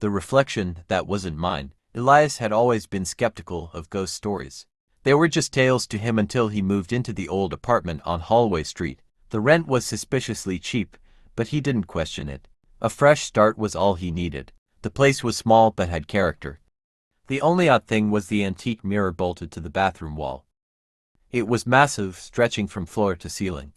The reflection, that wasn't mine. Elias had always been skeptical of ghost stories. They were just tales to him until he moved into the old apartment on Holloway Street. The rent was suspiciously cheap, but he didn't question it. A fresh start was all he needed. The place was small but had character. The only odd thing was the antique mirror bolted to the bathroom wall. It was massive, stretching from floor to ceiling,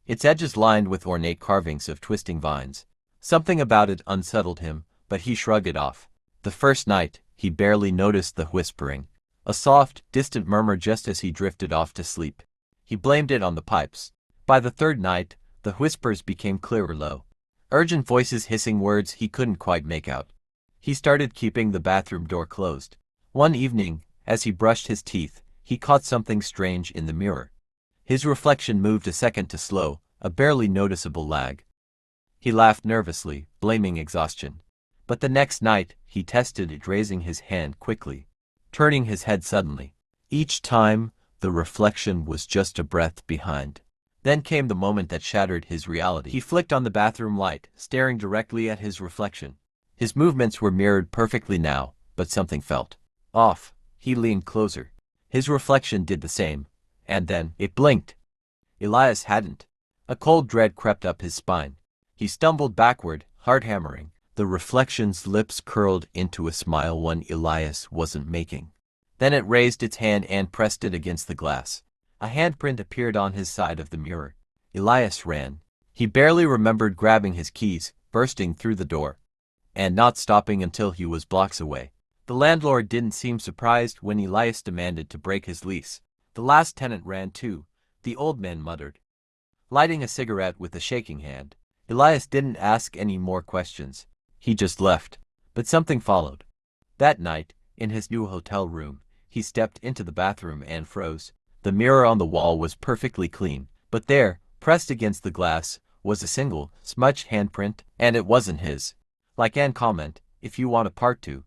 its edges lined with ornate carvings of twisting vines. Something about it unsettled him, but he shrugged it off. The first night, he barely noticed the whispering, a soft, distant murmur just as he drifted off to sleep. He blamed it on the pipes. By the third night, the whispers became clearer, low, urgent voices hissing words he couldn't quite make out. He started keeping the bathroom door closed. One evening, as he brushed his teeth, he caught something strange in the mirror. His reflection moved a second too slow, a barely noticeable lag. He laughed nervously, blaming exhaustion. But the next night, he tested it, raising his hand quickly, turning his head suddenly. Each time, the reflection was just a breath behind. Then came the moment that shattered his reality. He flicked on the bathroom light, staring directly at his reflection. His movements were mirrored perfectly now, but something felt off. He leaned closer. His reflection did the same, and then it blinked. Elias hadn't. A cold dread crept up his spine. He stumbled backward, heart hammering. The reflection's lips curled into a smile one Elias wasn't making. Then it raised its hand and pressed it against the glass. A handprint appeared on his side of the mirror. Elias ran. He barely remembered grabbing his keys, bursting through the door, and not stopping until he was blocks away. The landlord didn't seem surprised when Elias demanded to break his lease. The last tenant ran too, the old man muttered, lighting a cigarette with a shaking hand. Elias didn't ask any more questions. He just left. But something followed. That night, in his new hotel room, he stepped into the bathroom and froze. The mirror on the wall was perfectly clean, but there, pressed against the glass, was a single, smudged handprint, and it wasn't his. Like Anne comment, if you want a part 2.